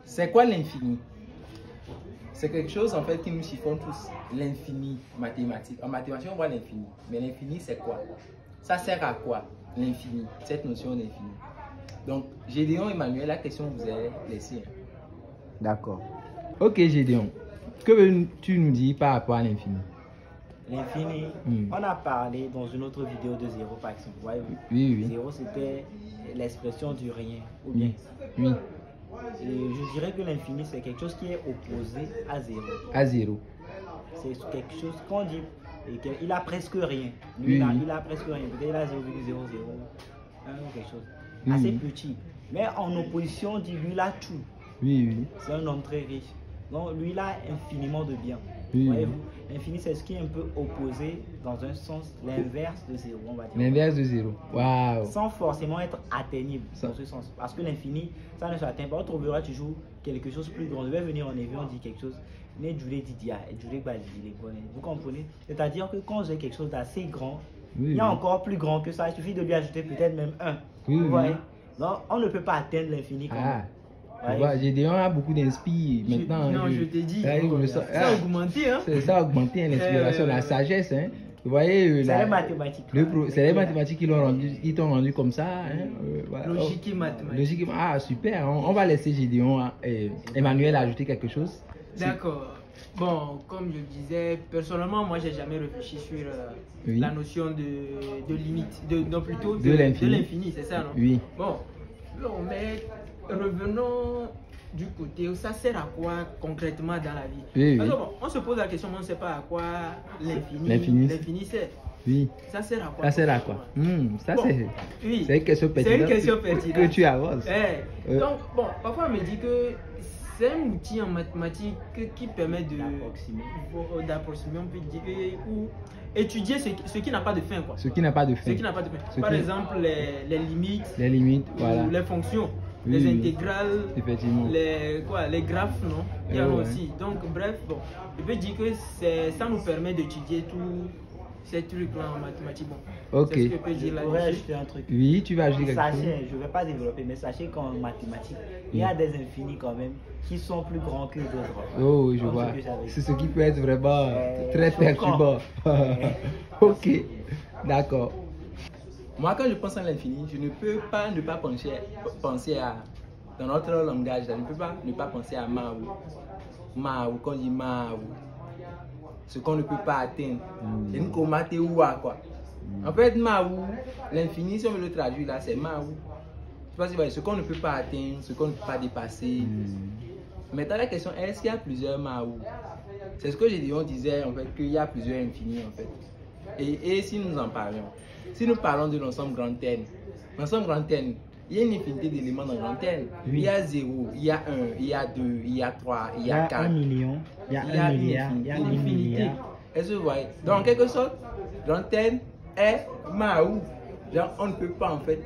C'est quoi l'infini? C'est quelque chose en fait qui nous chiffonne tous. L'infini mathématique. En mathématiques, on voit l'infini. Mais l'infini, c'est quoi? Ça sert à quoi? L'infini, cette notion d'infini. Donc, Gédéon Emmanuel, la question vous est laissée. D'accord. Ok, Gédéon. Que veux-tu nous dire par rapport à l'infini? L'infini, on a parlé dans une autre vidéo de zéro par exemple. Oui. Zéro, c'était l'expression du rien. Ou bien. Oui. Et je dirais que l'infini, c'est quelque chose qui est opposé à zéro. À zéro. C'est quelque chose qu'on dit, il a presque rien. Lui, il a presque rien. Peut-être il a 0,001 ou quelque chose. Assez petit. Mais en opposition, on dit lui, il a tout. Oui. C'est un homme très riche. Donc, lui, il a infiniment de bien. Oui. Voyez-vous, l'infini, c'est ce qui est un peu opposé dans un sens, l'inverse de zéro, on va dire. L'inverse de zéro. Waouh. Sans forcément être atteignable dans ce sens. Parce que l'infini, ça ne s'atteint pas. On trouvera toujours quelque chose de plus grand. Je vais venir en éveil, on dit quelque chose. Vous comprenez? C'est-à-dire que quand j'ai quelque chose d'assez grand, il y a encore plus grand que ça. Il suffit de lui ajouter peut-être même un. Vous voyez? Donc, on ne peut pas atteindre l'infini quand même. Gédéon a beaucoup d'inspiration maintenant. Non, je t'ai dit. Ça a augmenté. Hein? Ça a augmenté l'inspiration, la sagesse. Hein? Vous voyez, c'est les mathématiques. C'est les mathématiques qui t'ont rendu comme ça. Hein? Logique et mathématique. Ah, super. On va laisser Gédéon Emmanuel ajouter quelque chose. D'accord. Bon, comme je disais, personnellement, moi, j'ai jamais réfléchi sur la notion de limite, plutôt de l'infini, c'est ça, non? Oui. Bon, mais revenons du côté où ça sert à quoi concrètement dans la vie. Alors, bon, on se pose la question, mais on ne sait pas à quoi l'infini sert. Oui. Ça sert à quoi? Ça sert à quoi? C'est une question pertinente. C'est une question pertinente. Que tu avances. Donc, bon, parfois on me dit que c'est un outil en mathématiques qui permet d'approximer, on peut dire, ou étudier ce qui n'a pas de fin. Quoi. Ce qui n'a pas de fin. Par exemple, les limites, voilà. Les fonctions, les intégrales, effectivement. Les graphes, non? Il y en a aussi. Donc, bref, bon, je peux dire que ça nous permet d'étudier tout. Ces trucs-là en mathématiques. Bon, ok. C'est ce que je peux dire là-dessus. Ajouter un truc. Oui, tu vas ajouter quelque chose. Je ne vais pas développer, mais sachez qu'en mathématiques, il y a des infinis quand même qui sont plus grands que d'autres. Oh, je vois. C'est ce qui peut être vraiment très perturbant. Ok, d'accord. Moi, quand je pense à l'infini, je ne peux pas ne pas penser à, dans notre langage, je ne peux pas ne pas penser à Maou. Maou, quand on dit Maou. Ce qu'on ne peut pas atteindre. C'est une komateoua quoi. En fait, Maou, l'infini, si on veut le traduire là, c'est Maou. Ce qu'on ne peut pas atteindre, ce qu'on ne peut pas dépasser. Maintenant, la question est, est-ce qu'il y a plusieurs Maou? C'est ce que Gédéon disait en fait, qu'il y a plusieurs infinis en fait. Et si nous en parlons, si nous parlons de l'ensemble grand N, l'ensemble grand N, il y a une infinité d'éléments dans grand N. Il y a 0, il y a 1, il y a 2, il y a 3, il y a 4. Il y a 1 million, il y a 1 milliard, il y a 1 milliard. Est-ce que vous voyez? Donc en quelque sorte, grand N est Maou. Genre, on ne peut pas en fait.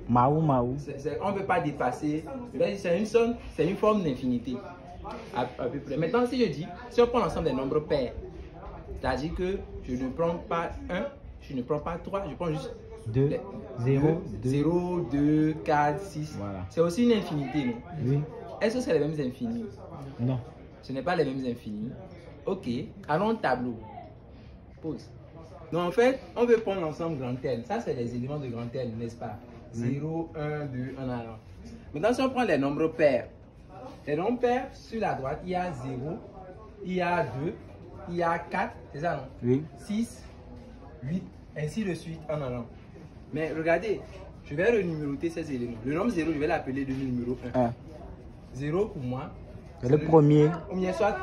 Maou. On ne peut pas dépasser. C'est une forme d'infinité. À peu près. Maintenant, si on prend l'ensemble des nombres pairs, c'est-à-dire que je ne prends pas 1, je ne prends pas 3, je prends juste 2, 0, 2, 4, 6. Voilà. C'est aussi une infinité, non? Oui. Est-ce que c'est les mêmes infinis? Non. Ce n'est pas les mêmes infinis. Ok, allons au tableau. Pause. Donc en fait, on veut prendre l'ensemble grand N. Ça, c'est les éléments de grand N, n'est-ce pas? 0, 1, 2, 1 allant. Maintenant, si on prend les nombres pairs, sur la droite, il y a 0, il y a 2, il y a 4, c'est ça, non? Oui. 6, 8, ainsi de suite en allant. Mais regardez, je vais renuméroter ces éléments. Le nombre 0, je vais l'appeler le numéro 1. 0 pour moi. C'est le premier. Soit,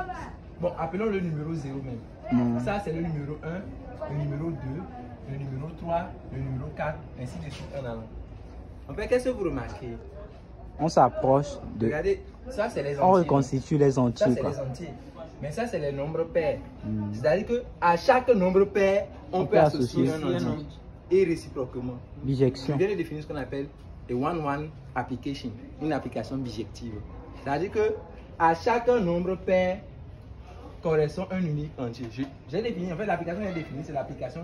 bon, appelons le numéro 0 même. Ça, c'est le numéro 1, le numéro 2, le numéro 3, le numéro 4, ainsi de suite en allant. En fait, qu'est-ce que vous remarquez? On s'approche de... Regardez, ça, c'est les entiers. On reconstitue les entiers. Ça, c'est les entiers. Mais ça, c'est les nombres pairs. C'est-à-dire qu'à chaque nombre pair, on peut associer un entier. Et réciproquement. Bijection. Je viens de définir ce qu'on appelle a one-one application, une application bijective. C'est-à-dire que à chaque nombre pair correspond un unique entier. J'ai défini, en fait, l'application que j'ai définie, c'est l'application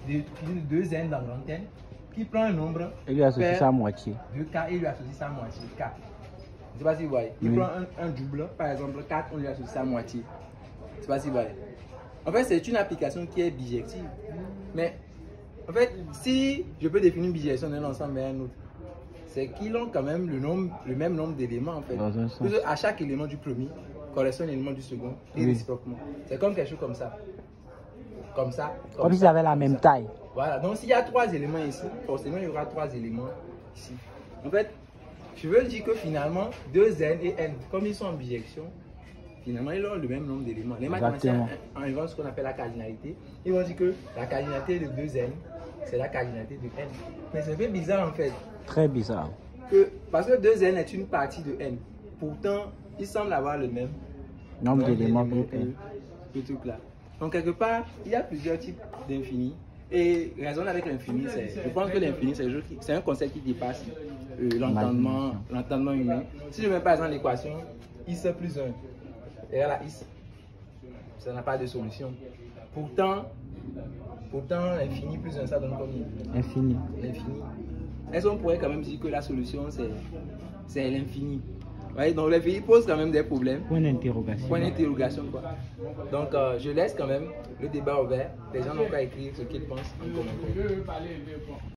de 2n dans grand N qui prend un nombre et lui associe sa moitié. de k et lui associe sa moitié k. Je sais pas si vous voyez. Il Oui. prend un double, par exemple 4, on lui associe sa moitié. Je sais pas si vous voyez. En fait, c'est une application qui est bijective. Mais, en fait, si je peux définir une bijection d'un ensemble et un autre, c'est qu'ils ont quand même le même nombre d'éléments, en fait. Dans un sens. Parce que à chaque élément du premier correspond à l'élément du second, et Oui. réciproquement. C'est comme quelque chose comme ça. Comme ça. Comme s'ils avaient la même taille. Voilà, donc s'il y a 3 éléments ici, forcément il y aura 3 éléments ici. En fait, je veux dire que finalement, 2n et n, comme ils sont en bijection, finalement ils ont le même nombre d'éléments. Les mathématiciens inventent ce qu'on appelle la cardinalité. Ils vont dire que la cardinalité de 2n, c'est la cardinalité de n. Mais c'est un peu bizarre en fait. Très bizarre. Parce que 2n est une partie de n. Pourtant, ils semblent avoir le même Nombre d'éléments que que ce truc-là. Donc quelque part, il y a plusieurs types d'infini. Et raisonner avec l'infini, je pense que l'infini, c'est un concept qui dépasse l'entendement humain. Si je mets par exemple l'équation x plus 1 égale à x, ça n'a pas de solution. Pourtant l'infini plus 1, ça donne combien? Infini. L'infini. Est-ce qu'on pourrait quand même dire que la solution, c'est l'infini? Ouais, donc l'infini pose quand même des problèmes. Point d'interrogation. Point d'interrogation, quoi. Donc, je laisse quand même le débat ouvert. Les gens n'ont qu'à écrire ce qu'ils pensent en commentaire.